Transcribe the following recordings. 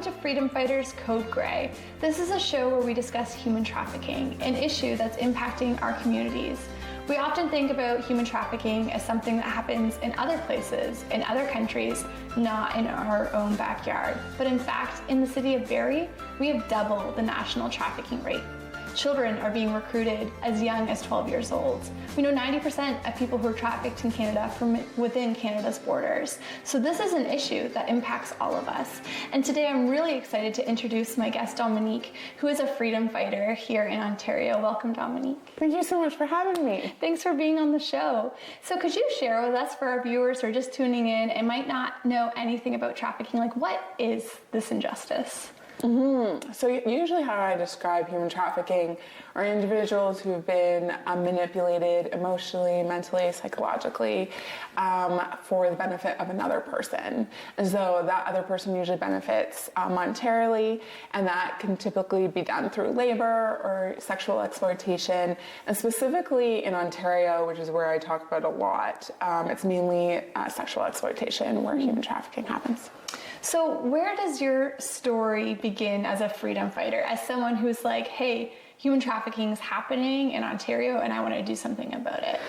Welcome to Freedom Fighters Code Grey. This is a show where we discuss human trafficking, an issue that's impacting our communities. We often think about human trafficking as something that happens in other places, in other countries, not in our own backyard. But in fact, in the city of Barrie, we have double the national trafficking rate. Children are being recruited as young as 12 years old. We know 90% of people who are trafficked in Canada from within Canada's borders. So this is an issue that impacts all of us. And today I'm really excited to introduce my guest, Dominique, who is a freedom fighter here in Ontario. Welcome, Dominique. Thank you so much for having me. Thanks for being on the show. So could you share with us, for our viewers who are just tuning in and might not know anything about trafficking, like what is this injustice? So usually how I describe human trafficking are individuals who've been manipulated emotionally, mentally, psychologically for the benefit of another person. And so that other person usually benefits monetarily, and that can typically be done through labor or sexual exploitation. And specifically in Ontario, which is where I talk about a lot, it's mainly sexual exploitation where human trafficking happens. So where does your story begin as a freedom fighter, as someone who's like, hey, human trafficking is happening in Ontario and I want to do something about it?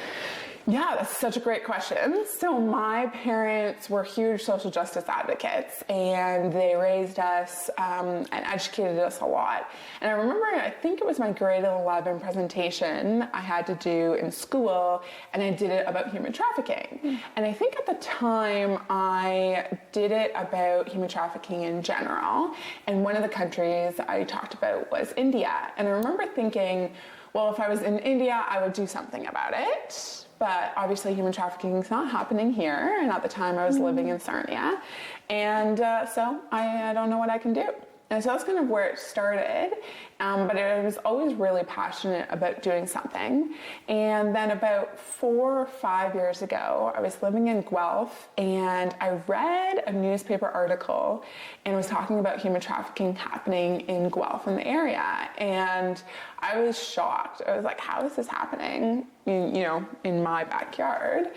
Yeah, that's such a great question. So my parents were huge social justice advocates, and they raised us and educated us a lot. And I remember, I think it was my grade 11 presentation I had to do in school, and I did it about human trafficking. And I think at the time I did it about human trafficking in general. And one of the countries I talked about was India. And I remember thinking, well, if I was in India, I would do something about it. But obviously human trafficking is not happening here. And at the time I was living in Sarnia. And so I don't know what I can do. And so that's kind of where it started. But I was always really passionate about doing something. And then about 4 or 5 years ago, I was living in Guelph and I read a newspaper article and it was talking about human trafficking happening in Guelph in the area. And I was shocked. I was like, how is this happening, in my backyard?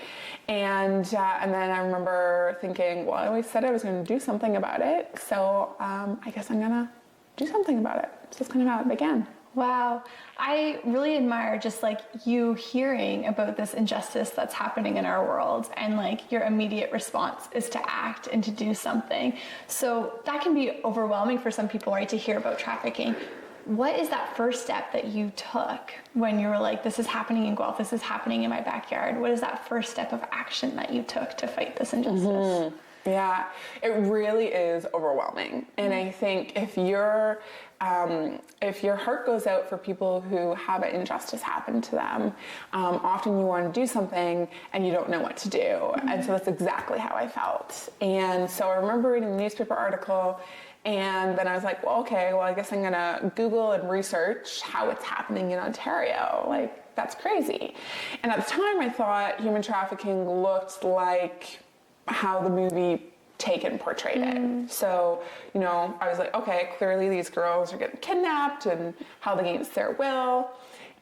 And then I remember thinking, well, I always said I was going to do something about it. So I guess I'm going to do something about it. So that's kind of how it began. Wow. I really admire just like you hearing about this injustice that's happening in our world, and like your immediate response is to act and to do something. So that can be overwhelming for some people, right, to hear about trafficking. What is that first step that you took when you were like, this is happening in Guelph, this is happening in my backyard? What is that first step of action that you took to fight this injustice? Yeah, it really is overwhelming. And I think if your heart goes out for people who have an injustice happen to them, often you want to do something and you don't know what to do. And so that's exactly how I felt. And so I remember reading a newspaper article, and then I was like, well, okay, well, I guess I'm gonna Google and research how it's happening in Ontario. Like, that's crazy. And at the time I thought human trafficking looked like how the movie Taken portrayed it. So, I was like, okay, clearly these girls are getting kidnapped and held against their will.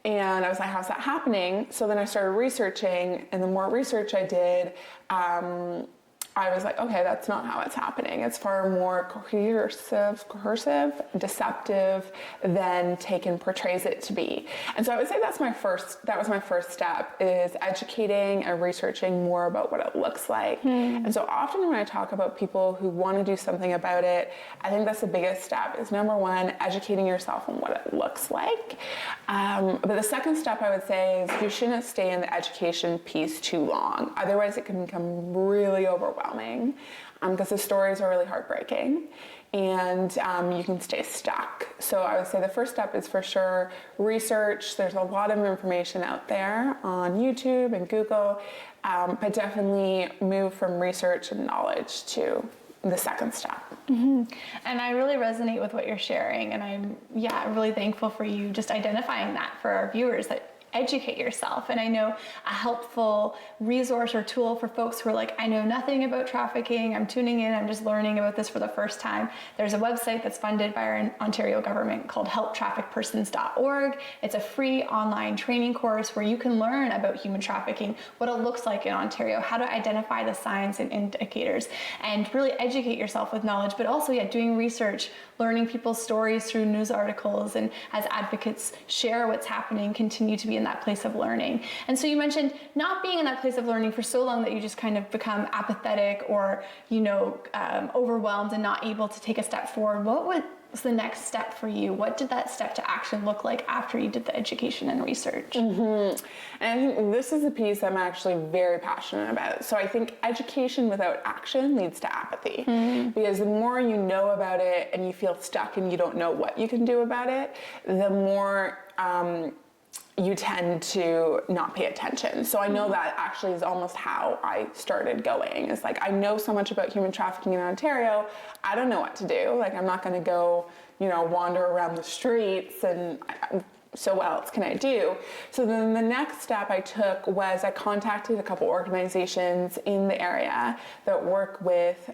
And I was like, how's that happening? So then I started researching, and the more research I did, I was like, okay, that's not how it's happening. It's far more coercive, deceptive than Taken portrays it to be. And so I would say that was my first step, is educating and researching more about what it looks like. And so often when I talk about people who want to do something about it, I think that's the biggest step, is number one, educating yourself on what it looks like. But the second step I would say is you shouldn't stay in the education piece too long. Otherwise it can become really overwhelming. Because the stories are really heartbreaking, and you can stay stuck. So I would say the first step is for sure research. There's a lot of information out there on YouTube and Google, but definitely move from research and knowledge to the second step. And I really resonate with what you're sharing, and I'm really thankful for you just identifying that for our viewers, that educate yourself. And I know a helpful resource or tool for folks who are like, I know nothing about trafficking, I'm tuning in, I'm just learning about this for the first time. There's a website that's funded by our Ontario government called helptraffickpersons.org. It's a free online training course where you can learn about human trafficking, what it looks like in Ontario, how to identify the signs and indicators, and really educate yourself with knowledge, but also doing research, learning people's stories through news articles, and as advocates share what's happening, continue to be in that place of learning. And so you mentioned not being in that place of learning for so long that you just kind of become apathetic or, overwhelmed and not able to take a step forward. What was the next step for you? What did that step to action look like after you did the education and research? Mm-hmm. And I think this is a piece I'm actually very passionate about. So I think education without action leads to apathy. Mm-hmm. Because the more you know about it and you feel stuck and you don't know what you can do about it, the more you tend to not pay attention. So I know that actually is almost how I started going. It's like, I know so much about human trafficking in Ontario, I don't know what to do. Like, I'm not gonna go, wander around the streets and so what else can I do? So then the next step I took was I contacted a couple organizations in the area that work with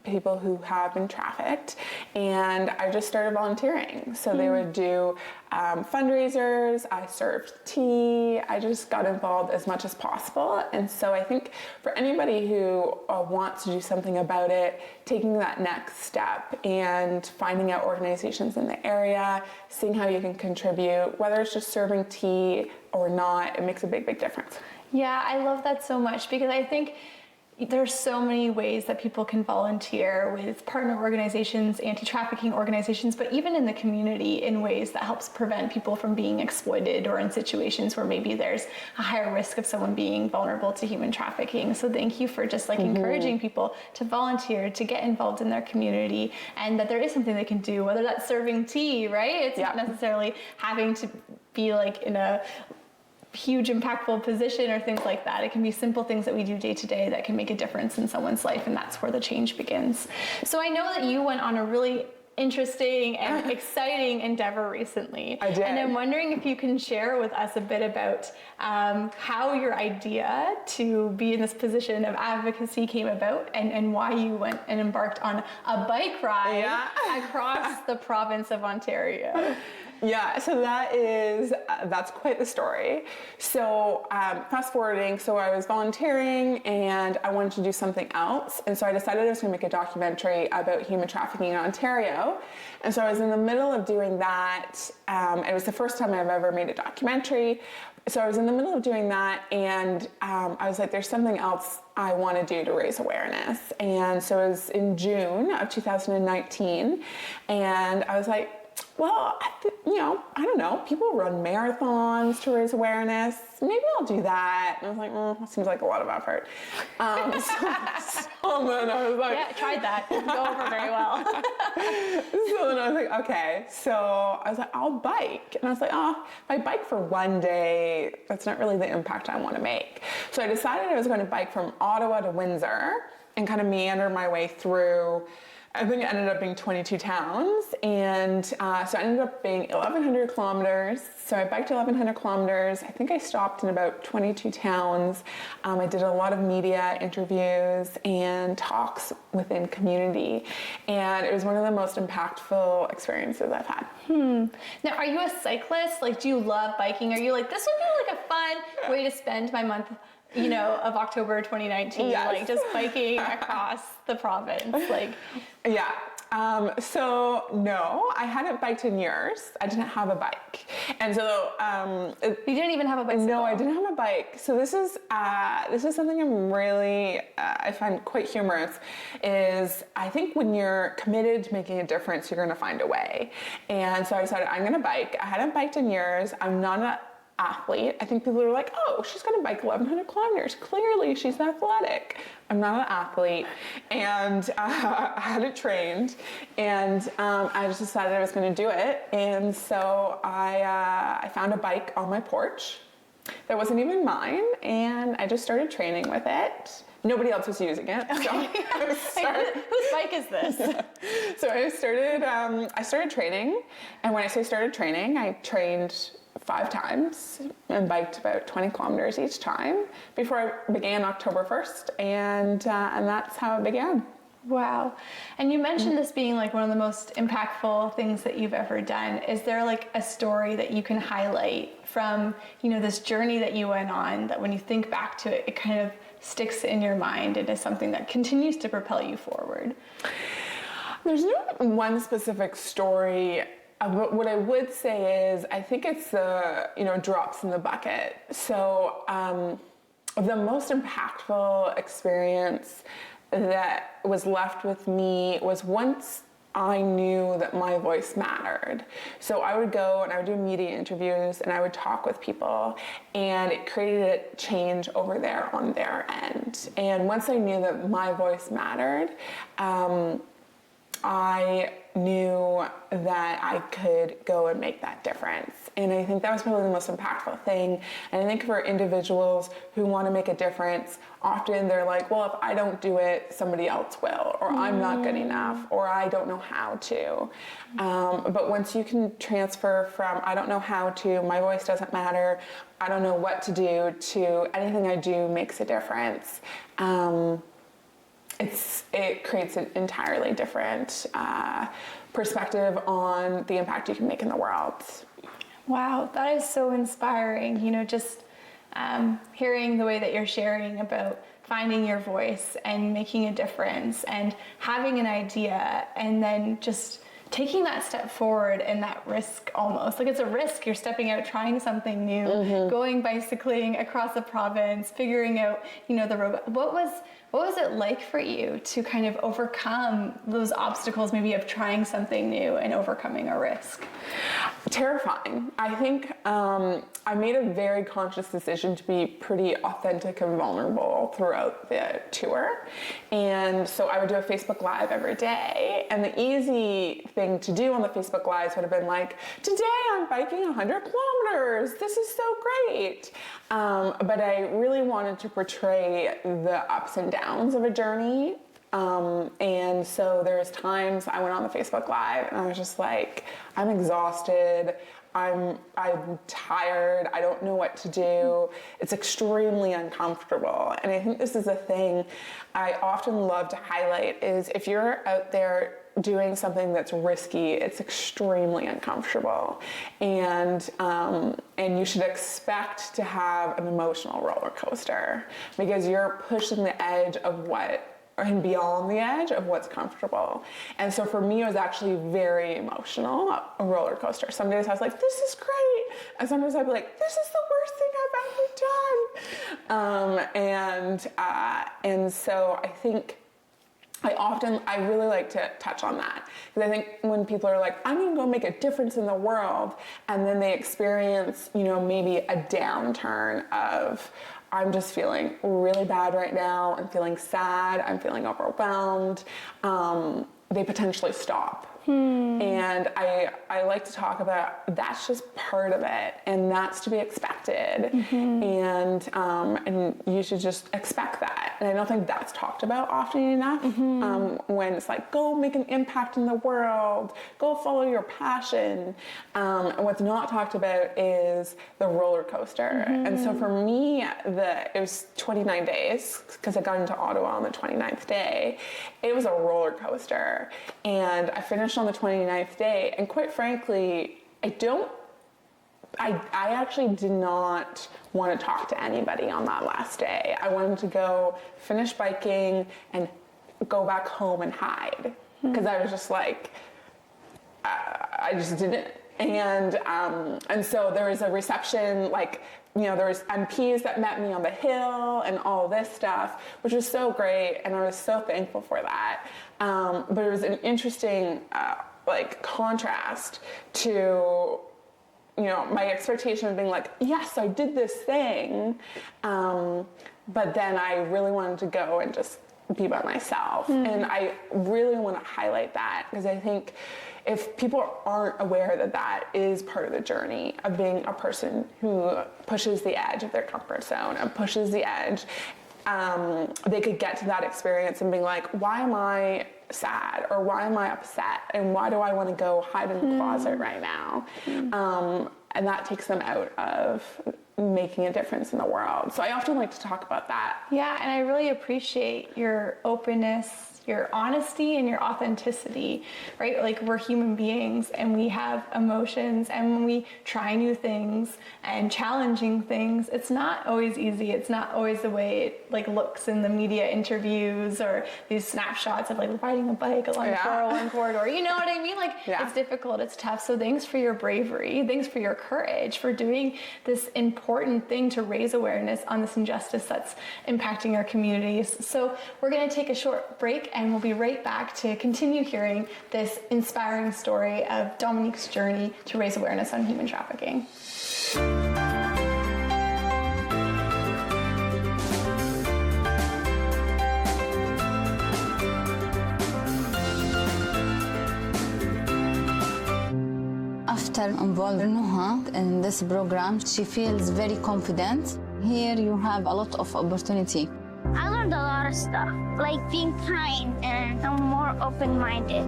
people who have been trafficked, and I just started volunteering. So they would do fundraisers, I served tea, I just got involved as much as possible. And so I think for anybody who wants to do something about it, taking that next step and finding out organizations in the area, seeing how you can contribute, whether it's just serving tea or not, it makes a big, big difference. Yeah, I love that so much, because I think there's so many ways that people can volunteer with partner organizations, anti-trafficking organizations, but even in the community in ways that helps prevent people from being exploited, or in situations where maybe there's a higher risk of someone being vulnerable to human trafficking. So thank you for just encouraging people to volunteer, to get involved in their community, and that there is something they can do, whether that's serving tea, right? It's not necessarily having to be in a huge impactful position or things like that. It can be simple things that we do day to day that can make a difference in someone's life, and that's where the change begins. So I know that you went on a really interesting and exciting endeavor recently. I did. And I'm wondering if you can share with us a bit about how your idea to be in this position of advocacy came about, and why you went and embarked on a bike ride across the province of Ontario. Yeah, so that's quite the story. So fast forwarding, so I was volunteering and I wanted to do something else. And so I decided I was going to make a documentary about human trafficking in Ontario. And so I was in the middle of doing that. It was the first time I've ever made a documentary. So I was in the middle of doing that, and I was like, there's something else I want to do to raise awareness. And so it was in June of 2019, and I was like, well, I don't know, people run marathons to raise awareness. Maybe I'll do that. And I was like, that seems like a lot of effort. So then I was like... Yeah, I tried that. It didn't go over very well. So then I was like, okay. So I was like, I'll bike. And I was like, if I bike for one day, that's not really the impact I want to make. So I decided I was going to bike from Ottawa to Windsor and kind of meander my way through. I think it ended up being 22 towns, and so it ended up being 1,100 kilometers. So I biked 1,100 kilometers. I think I stopped in about 22 towns. I did a lot of media interviews and talks within community, and it was one of the most impactful experiences I've had. Now, are you a cyclist? Do you love biking? Are you this would be a fun way to spend my month, of October 2019, yes. Just biking across the province, Yeah. So no, I hadn't biked in years. I didn't have a bike. And so, you didn't even have a bicycle? No, I didn't have a bike. So this is something I'm really, I find quite humorous, is I think when you're committed to making a difference, you're going to find a way. And so I decided I'm going to bike. I hadn't biked in years. I'm not an athlete. I think people are like, oh, she's going to bike 1,100 kilometers. Clearly she's athletic. I'm not an athlete, and I hadn't trained, and I just decided I was going to do it. And so I found a bike on my porch that wasn't even mine, and I just started training with it. Nobody else was using it. So whose bike is this? So I started training, and when I say started training, I trained 5 times and biked about 20 kilometers each time before I began October 1st, and that's how it began. Wow. And you mentioned this being like one of the most impactful things that you've ever done. Is there like a story that you can highlight from, you know, this journey that you went on that when you think back to it, it kind of sticks in your mind and is something that continues to propel you forward? There's no one specific story. What I would say is, I think it's the, you know, drops in the bucket. So the most impactful experience that was left with me was once I knew that my voice mattered. So I would go and I would do media interviews and I would talk with people, and it created a change over there on their end. And once I knew that my voice mattered, I knew that I could go and make that difference. And I think that was probably the most impactful thing. And I think for individuals who want to make a difference, often they're like, well, if I don't do it, somebody else will, or I'm not good enough, or I don't know how to. But once you can transfer from I don't know how to, my voice doesn't matter, I don't know what to do, to anything I do makes a difference, it creates an entirely different perspective on the impact you can make in the world. Wow, that is so inspiring. You know, just hearing the way that you're sharing about finding your voice and making a difference and having an idea and then just taking that step forward and that risk, almost like it's a risk. You're stepping out, trying something new, going bicycling across a province, figuring out, you know, the road. What was it like for you to kind of overcome those obstacles, maybe of trying something new and overcoming a risk? Terrifying. I think I made a very conscious decision to be pretty authentic and vulnerable throughout the tour. And so I would do a Facebook Live every day. And the easy thing to do on the Facebook Lives would have been like, today I'm biking 100 kilometers. This is so great. But I really wanted to portray the ups and downs of a journey. And so there's times I went on the Facebook Live and I was just like, I'm exhausted, I'm tired, I don't know what to do. It's extremely uncomfortable. And I think this is a thing I often love to highlight, is if you're out there doing something that's risky, it's extremely uncomfortable. And you should expect to have an emotional roller coaster, because you're pushing the edge of and beyond the edge of what's comfortable. And so for me, it was actually very emotional, a roller coaster. Some days I was like, this is great. And sometimes I'd be like, this is the worst thing I've ever done. And so I think I really like to touch on that, because I think when people are like, I'm going to go make a difference in the world, and then they experience, you know, maybe a downturn of, I'm just feeling really bad right now, I'm feeling sad, I'm feeling overwhelmed, they potentially stop. And I like to talk about, that's just part of it, and that's to be expected. And you should just expect that. And I don't think that's talked about often enough. When it's like, go make an impact in the world, go follow your passion. And what's not talked about is the roller coaster. And so for me, it was 29 days, because I got into Ottawa on the 29th day. It was a roller coaster. And I finished on the 29th day, and quite frankly, I actually did not want to talk to anybody on that last day. I wanted to go finish biking and go back home and hide, because I was just like, I just didn't. And so there was a reception, like, you know, there was MPs that met me on the hill and all this stuff, which was so great, and I was so thankful for that. But it was an interesting contrast to, you know, my expectation of being like, yes, I did this thing, but then I really wanted to go and just be by myself. And I really want to highlight that, because I think if people aren't aware that that is part of the journey of being a person who pushes the edge of their comfort zone and pushes the edge, they could get to that experience and being like, why am I sad, or why am I upset, and why do I want to go hide in the closet right now? and that takes them out of making a difference in the world. So I often like to talk about that. Yeah, and I really appreciate your openness, your honesty, and your authenticity, right? Like, we're human beings and we have emotions, and when we try new things and challenging things, it's not always easy. It's not always the way it like looks in the media interviews or these snapshots of like riding a bike along the 401 corridor. You know what I mean? Like, it's difficult, it's tough. So thanks for your bravery, thanks for your courage, for doing this important thing to raise awareness on this injustice that's impacting our communities. So we're going to take a short break, and we'll be right back to continue hearing this inspiring story of Dominique's journey to raise awareness on human trafficking. After involving Nuha in this program, she feels very confident. Here you have a lot of opportunity. I learned a lot of stuff, like being kind, and I'm more open-minded.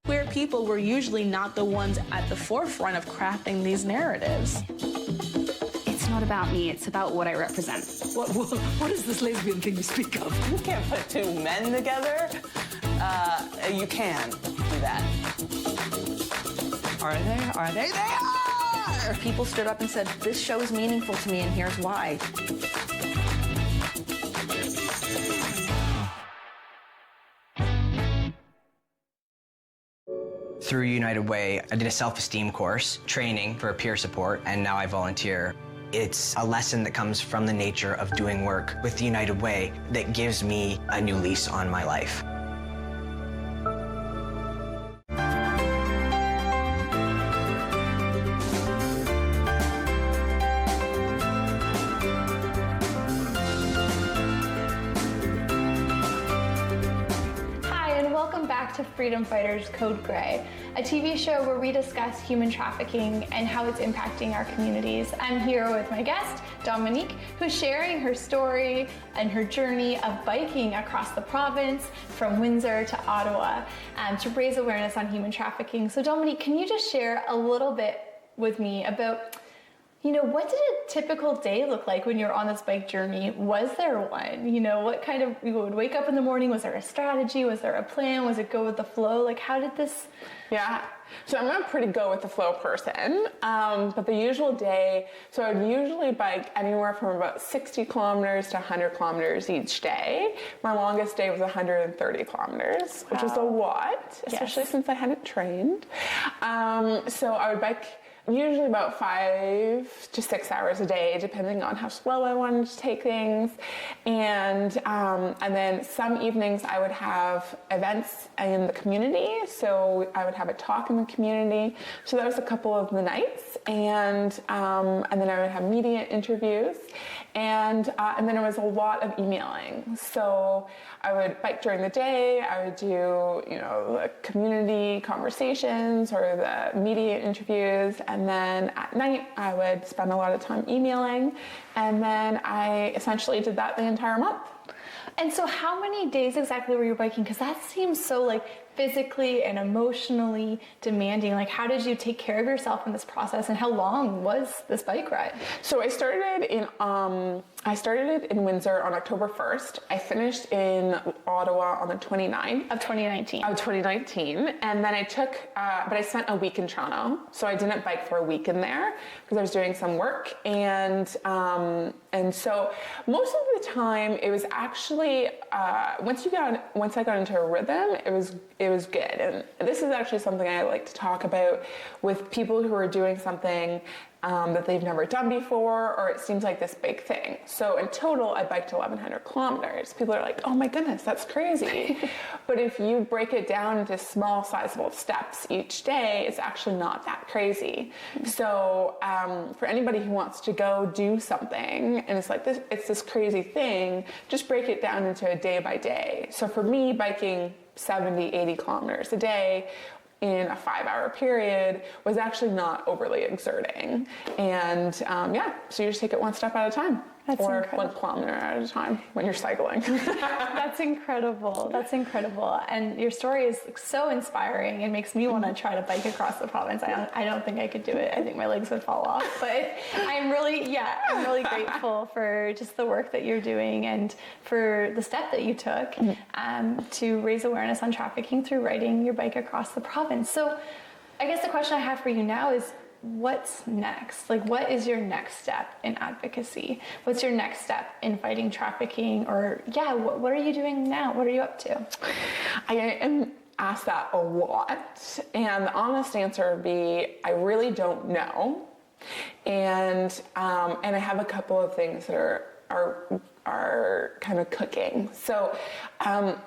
Queer people were usually not the ones at the forefront of crafting these narratives. It's not about me, it's about what I represent. What is this lesbian thing you speak of? You can't put two men together. You can do that. Are they? Are they? They are! People stood up and said, this show is meaningful to me and here's why. Through United Way, I did a self-esteem course, training for peer support, and now I volunteer. It's a lesson that comes from the nature of doing work with the United Way that gives me a new lease on my life. To Freedom Fighters Code Grey, a TV show where we discuss human trafficking and how it's impacting our communities. I'm here with my guest, Dominique, who's sharing her story and her journey of biking across the province from Windsor to Ottawa to raise awareness on human trafficking. So Dominique, can you just share a little bit with me about, what did a typical day look like when you're on this bike journey? Was there one? What kind of, you would wake up in the morning? Was there a strategy? Was there a plan? Was it go with the flow? Like, how did this? Yeah, so I'm a pretty go with the flow person, but the usual day, so I'd usually bike anywhere from about 60 kilometers to 100 kilometers each day. My longest day was 130 kilometers, which was a lot, especially since I hadn't trained. So I would bike usually about 5 to 6 hours a day, depending on how slow I wanted to take things. And then some evenings I would have events in the community. So I would have a talk in the community. So that was a couple of the nights. And then I would have media interviews. And then it was a lot of emailing. So I would bike during the day. I would do, the community conversations or the media interviews. And then at night, I would spend a lot of time emailing. And then I essentially did that the entire month. And so how many days exactly were you biking? Because that seems so physically and emotionally demanding. Like, how did you take care of yourself in this process, and how long was this bike ride? So I started in Windsor on October 1st. I finished in Ottawa on the 29th. Of 2019. Of 2019. And then I took, but I spent a week in Toronto. So I didn't bike for a week in there because I was doing some work. And so most of the time it was actually, once I got into a rhythm, it was good. And this is actually something I like to talk about with people who are doing something that they've never done before, or it seems like this big thing. So in total, I biked 1,100 kilometers. People are like, oh my goodness, that's crazy. But if you break it down into small, sizable steps each day, it's actually not that crazy. So for anybody who wants to go do something, and it's like it's this crazy thing, just break it down into a day by day. So for me, biking 70, 80 kilometers a day in a 5-hour period was actually not overly exerting. And so you just take it one step at a time. or incredible. 1 kilometer at a time when you're cycling. That's incredible. That's incredible. And your story is so inspiring. It makes me want to try to bike across the province. I don't think I could do it. I think my legs would fall off. But I'm really grateful for just the work that you're doing and for the step that you took to raise awareness on trafficking through riding your bike across the province. So I guess the question I have for you now is, what's next? Like, what is your next step in advocacy? What's your next step in fighting trafficking? Or, what are you doing now? What are you up to? I am asked that a lot, and the honest answer would be, I really don't know. And I have a couple of things that are kind of cooking. So, and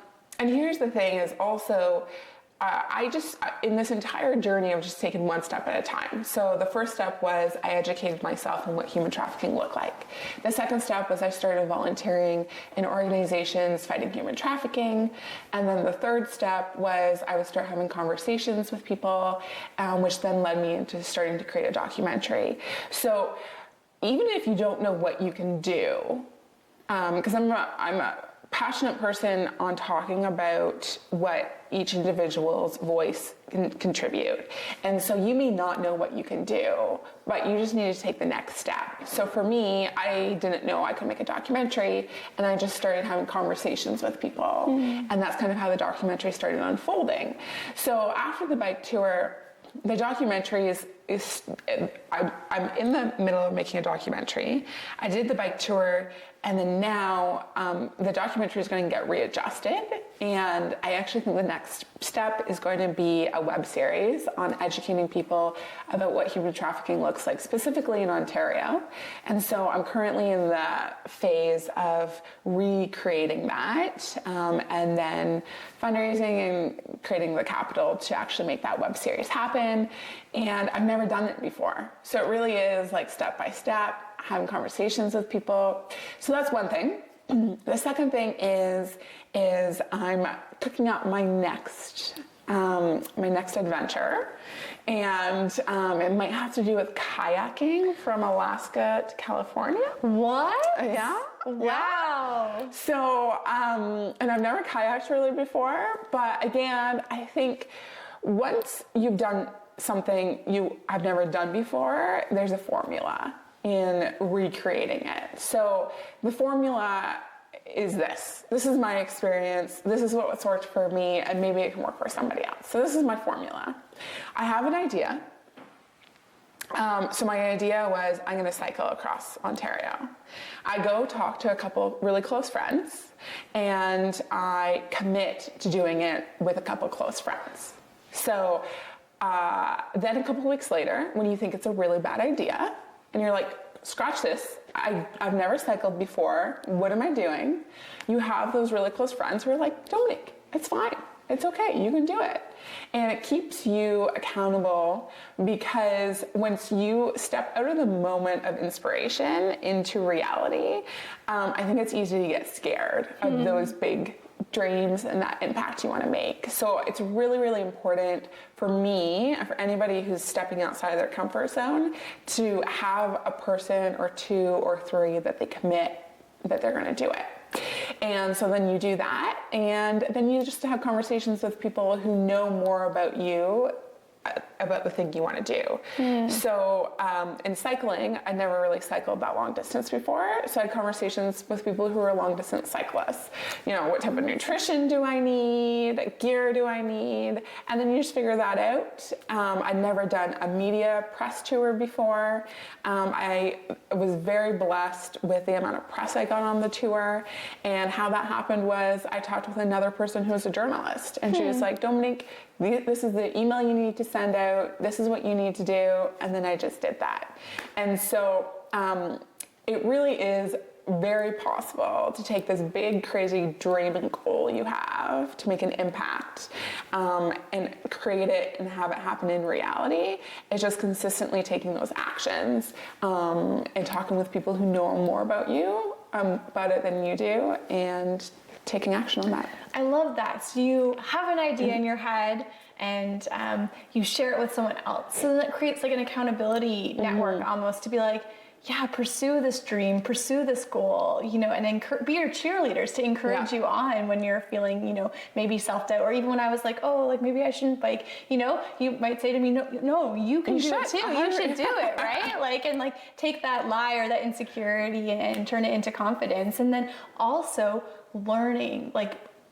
here's the thing is also, in this entire journey, I've just taken one step at a time. So the first step was I educated myself on what human trafficking looked like. The second step was I started volunteering in organizations fighting human trafficking. And then the third step was I would start having conversations with people, which then led me into starting to create a documentary. So even if you don't know what you can do, because I'm a passionate person on talking about what each individual's voice can contribute. And so you may not know what you can do, but you just need to take the next step. So for me, I didn't know I could make a documentary, and I just started having conversations with people. And that's kind of how the documentary started unfolding. So after the bike tour, the documentary I'm in the middle of making a documentary. I did the bike tour, and then now the documentary is going to get readjusted, and I actually think the next step is going to be a web series on educating people about what human trafficking looks like, specifically in Ontario. And so I'm currently in the phase of recreating that, and then fundraising and creating the capital to actually make that web series happen. And I've never done it before. So it really is like step by step, having conversations with people. So that's one thing. The second thing is I'm cooking up my next adventure, and it might have to do with kayaking from Alaska to California. What? Yeah. Wow. Yeah. So, and I've never kayaked really before, but again, I think once you've done something I've never done before, there's a formula in recreating it. So the formula is this. This is my experience. This is what's worked for me, and maybe it can work for somebody else. So this is my formula. I have an idea. So my idea was I'm going to cycle across Ontario. I go talk to a couple really close friends, and I commit to doing it with a couple close friends. So then a couple weeks later, when you think it's a really bad idea, and you're like, scratch this, I've never cycled before, what am I doing? You have those really close friends who are like, Dominique, it's fine, it's okay, you can do it. And it keeps you accountable, because once you step out of the moment of inspiration into reality, I think it's easy to get scared of those big dreams and that impact you want to make. So it's really, really important for me, for anybody who's stepping outside of their comfort zone, to have a person or 2 or 3 that they commit that they're going to do it. And so then you do that, and then you just have conversations with people who know more about you, about the thing you want to do. So in cycling, I never really cycled that long distance before. So I had conversations with people who are long distance cyclists. You know, what type of nutrition do I need? Gear do I need? And then you just figure that out. I'd never done a media press tour before. I was very blessed with the amount of press I got on the tour. And how that happened was I talked with another person who was a journalist, and she was like, Dominique, this is the email you need to send out, this is what you need to do, and then I just did that. And so it really is very possible to take this big, crazy dream and goal you have to make an impact and create it and have it happen in reality. It's just consistently taking those actions and talking with people who know more about you, about it than you do, and taking action on that. I love that. So you have an idea in your head, and you share it with someone else. So that creates like an accountability network almost, to be like, pursue this dream, pursue this goal, and be your cheerleaders to encourage you on when you're feeling, maybe self-doubt, or even when I was like, oh, like maybe I shouldn't bike, you might say to me, no, you can do it too. You should do it, right? And take that lie or that insecurity and turn it into confidence. And then also learning,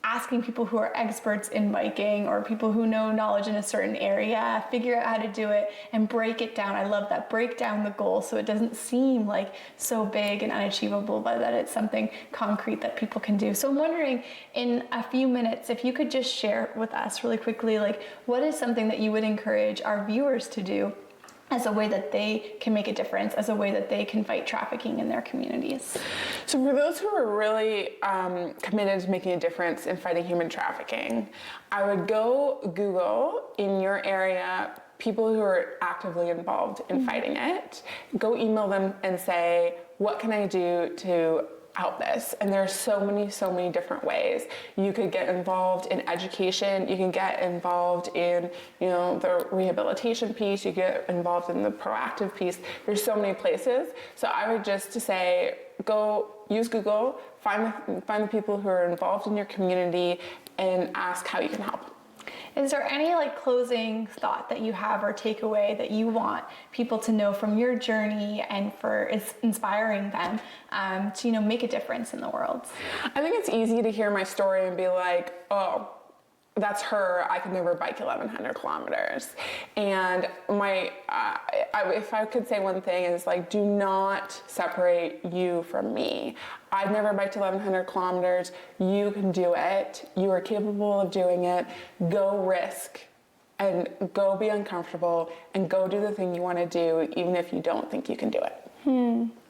asking people who are experts in biking or people who know knowledge in a certain area, figure out how to do it and break it down. I love that. Break down the goal so it doesn't seem like so big and unachievable, but that it's something concrete that people can do. So I'm wondering, in a few minutes, if you could just share with us really quickly, what is something that you would encourage our viewers to do as a way that they can make a difference, as a way that they can fight trafficking in their communities? So for those who are really committed to making a difference in fighting human trafficking, I would go Google in your area people who are actively involved in fighting it. Go email them and say, what can I do to help this? And there are so many different ways. You could get involved in education, you can get involved in, the rehabilitation piece, you get involved in the proactive piece. There's so many places. So I would just say, go use Google, find the people who are involved in your community and ask how you can help. Is there any closing thought that you have or takeaway that you want people to know from your journey and for inspiring them to make a difference in the world? I think it's easy to hear my story and be like, oh, that's her, I could never bike 1,100 kilometers. And if I could say one thing is do not separate you from me. I've never biked 1,100 kilometers. You can do it. You are capable of doing it. Go risk and go be uncomfortable and go do the thing you want to do, even if you don't think you can do it.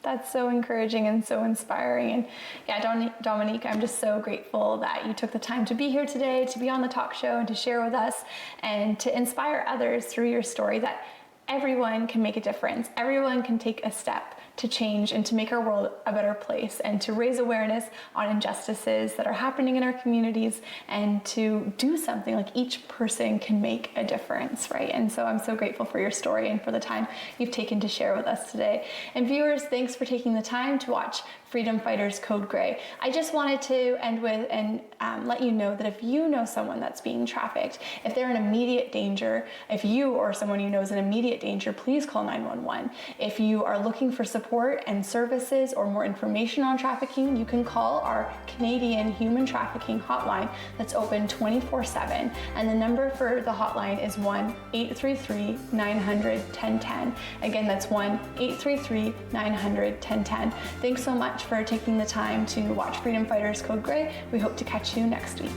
That's so encouraging and so inspiring. And yeah, Dominique, I'm just so grateful that you took the time to be here today, to be on the talk show and to share with us and to inspire others through your story that everyone can make a difference. Everyone can take a step to change and to make our world a better place and to raise awareness on injustices that are happening in our communities and to do something. Each person can make a difference, right? And so I'm so grateful for your story and for the time you've taken to share with us today. And viewers, thanks for taking the time to watch Freedom Fighters Code Gray. I just wanted to end with and let you know that if you know someone that's being trafficked, if they're in immediate danger, if you or someone you know is in immediate danger, please call 911. If you are looking for support and services or more information on trafficking, you can call our Canadian Human Trafficking Hotline that's open 24/7. And the number for the hotline is 1-833-900-1010. Again, that's 1-833-900-1010. Thanks so much for taking the time to watch Freedom Fighters Code Gray. We hope to catch you next week.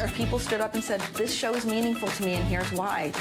If people stood up and said, this show is meaningful to me and here's why,